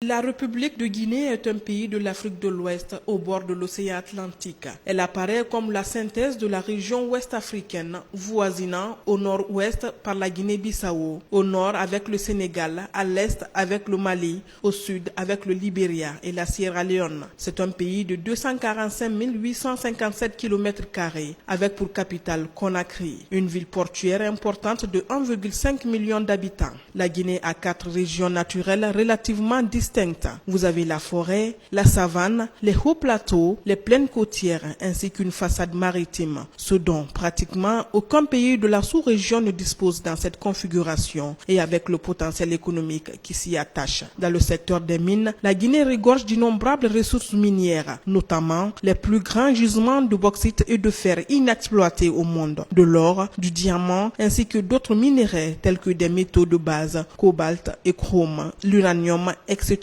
La République de Guinée est un pays de l'Afrique de l'Ouest au bord de l'océan Atlantique. Elle apparaît comme la synthèse de la région ouest africaine, voisinant au nord-ouest par la Guinée-Bissau, au nord avec le Sénégal, à l'est avec le Mali, au sud avec le Libéria et la Sierra Leone. C'est un pays de 245 857 km², avec pour capitale Conakry, une ville portuaire importante de 1,5 million d'habitants. La Guinée a 4 régions naturelles relativement distinctes. Vous avez la forêt, la savane, les hauts plateaux, les plaines côtières ainsi qu'une façade maritime, ce dont pratiquement aucun pays de la sous-région ne dispose dans cette configuration et avec le potentiel économique qui s'y attache. Dans le secteur des mines, la Guinée regorge d'innombrables ressources minières, notamment les plus grands gisements de bauxite et de fer inexploités au monde, de l'or, du diamant ainsi que d'autres minerais tels que des métaux de base, cobalt et chrome, l'uranium, etc.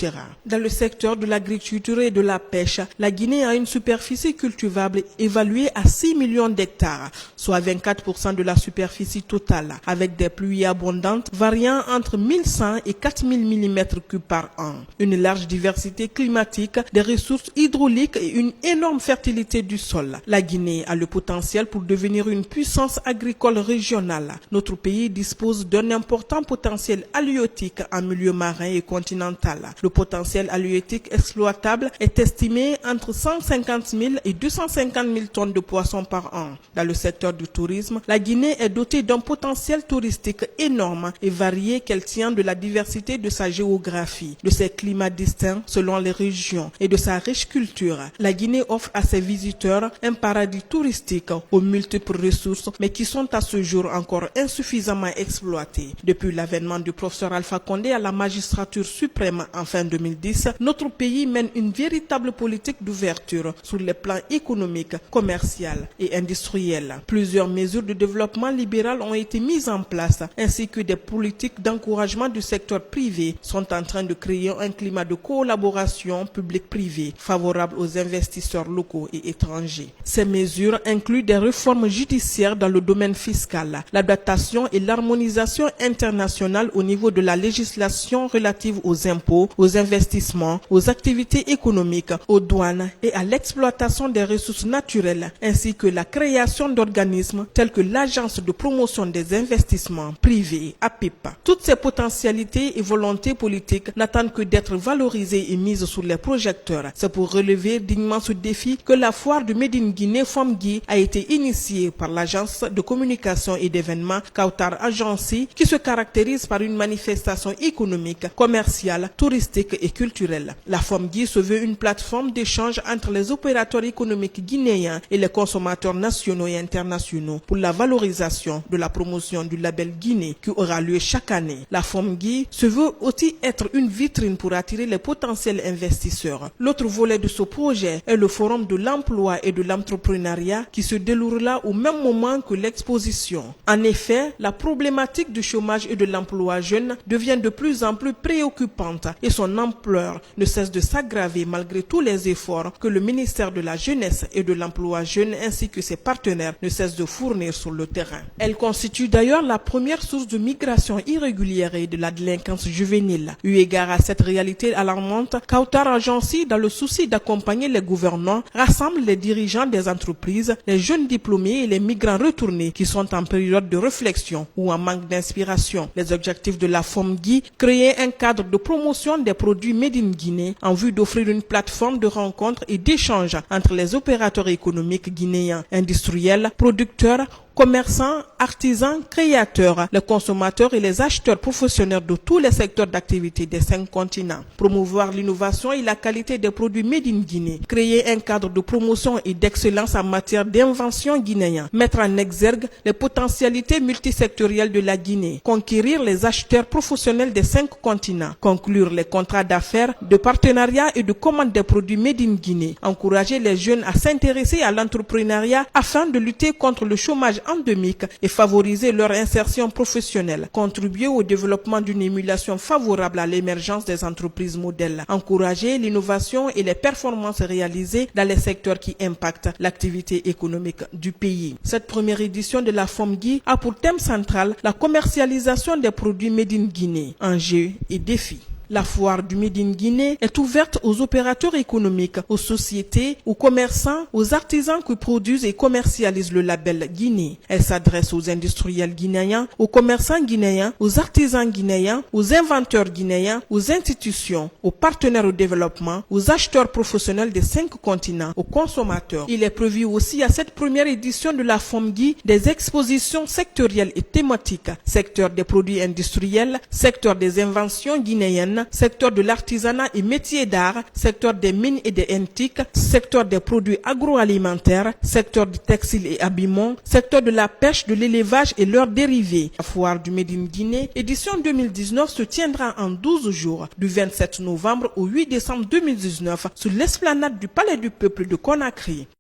Dans le secteur de l'agriculture et de la pêche, la Guinée a une superficie cultivable évaluée à 6 millions d'hectares, soit 24% de la superficie totale, avec des pluies abondantes variant entre 1100 et 4000 mm3 par an. Une large diversité climatique, des ressources hydrauliques et une énorme fertilité du sol. La Guinée a le potentiel pour devenir une puissance agricole régionale. Notre pays dispose d'un important potentiel halieutique en milieu marin et continental. Le potentiel halieutique exploitable est estimé entre 150 000 et 250 000 tonnes de poissons par an. Dans le secteur du tourisme, la Guinée est dotée d'un potentiel touristique énorme et varié qu'elle tient de la diversité de sa géographie, de ses climats distincts selon les régions et de sa riche culture. La Guinée offre à ses visiteurs un paradis touristique aux multiples ressources mais qui sont à ce jour encore insuffisamment exploitées. Depuis l'avènement du professeur Alpha Condé à la magistrature suprême en fin 2010, notre pays mène une véritable politique d'ouverture sur les plans économiques, commercial et industriel. Plusieurs mesures de développement libéral ont été mises en place, ainsi que des politiques d'encouragement du secteur privé sont en train de créer un climat de collaboration publique-privée favorable aux investisseurs locaux et étrangers. Ces mesures incluent des réformes judiciaires dans le domaine fiscal, l'adaptation et l'harmonisation internationale au niveau de la législation relative aux impôts, aux investissements, aux activités économiques, aux douanes et à l'exploitation des ressources naturelles, ainsi que la création d'organismes tels que l'Agence de promotion des investissements privés, APIP. Toutes ces potentialités et volontés politiques n'attendent que d'être valorisées et mises sous les projecteurs. C'est pour relever dignement ce défi que la foire du Made in Guinée FOMGUI a été initiée par l'agence de communication et d'événements Kautar Agency, qui se caractérise par une manifestation économique, commerciale, touristique et culturelle. La FOMGUI se veut une plateforme d'échange entre les opérateurs économiques guinéens et les consommateurs nationaux et internationaux pour la valorisation de la promotion du label Guinée qui aura lieu chaque année. La FOMGUI se veut aussi être une vitrine pour attirer les potentiels investisseurs. L'autre volet de ce projet est le forum de l'emploi et de l'entrepreneuriat qui se déroulera au même moment que l'exposition. En effet, la problématique du chômage et de l'emploi jeune devient de plus en plus préoccupante et son ampleur ne cesse de s'aggraver malgré tous les efforts que le ministère de la Jeunesse et de l'Emploi jeune ainsi que ses partenaires ne cessent de fournir sur le terrain. Elle constitue d'ailleurs la première source de migration irrégulière et de la délinquance juvénile. Eu égard à cette réalité alarmante, Kautar Agency, dans le souci d'accompagner les gouvernants, rassemble les dirigeants des entreprises, les jeunes diplômés et les migrants retournés qui sont en période de réflexion ou en manque d'inspiration. Les objectifs de la FOMGUI, créer un cadre de promotion des produits Made in Guinée en vue d'offrir une plateforme de rencontre et d'échange entre les opérateurs économiques guinéens, industriels, producteurs, commerçants, artisans, créateurs, les consommateurs et les acheteurs professionnels de tous les secteurs d'activité des 5 continents. Promouvoir l'innovation et la qualité des produits Made in Guinée. Créer un cadre de promotion et d'excellence en matière d'invention guinéen. Mettre en exergue les potentialités multisectorielles de la Guinée. Conquérir les acheteurs professionnels des 5 continents. Conclure les contrats d'affaires, de partenariat et de commande des produits Made in Guinée. Encourager les jeunes à s'intéresser à l'entrepreneuriat afin de lutter contre le chômage endémique et favoriser leur insertion professionnelle, contribuer au développement d'une émulation favorable à l'émergence des entreprises modèles, encourager l'innovation et les performances réalisées dans les secteurs qui impactent l'activité économique du pays. Cette première édition de la FOMGUI a pour thème central la commercialisation des produits Made in Guinée, enjeux et défis. La foire du Made in Guinée est ouverte aux opérateurs économiques, aux sociétés, aux commerçants, aux artisans qui produisent et commercialisent le label Guinée. Elle s'adresse aux industriels guinéens, aux commerçants guinéens, aux artisans guinéens, aux inventeurs guinéens, aux institutions, aux partenaires au développement, aux acheteurs professionnels des 5 continents, aux consommateurs. Il est prévu aussi à cette première édition de la FOMGUI des expositions sectorielles et thématiques, secteur des produits industriels, secteur des inventions guinéennes, secteur de l'artisanat et métiers d'art, secteur des mines et des antiques, secteur des produits agroalimentaires, secteur du textile et habillement, secteur de la pêche, de l'élevage et leurs dérivés. La foire du Made in Guinée, édition 2019, se tiendra en 12 jours, du 27 novembre au 8 décembre 2019, sur l'esplanade du Palais du Peuple de Conakry.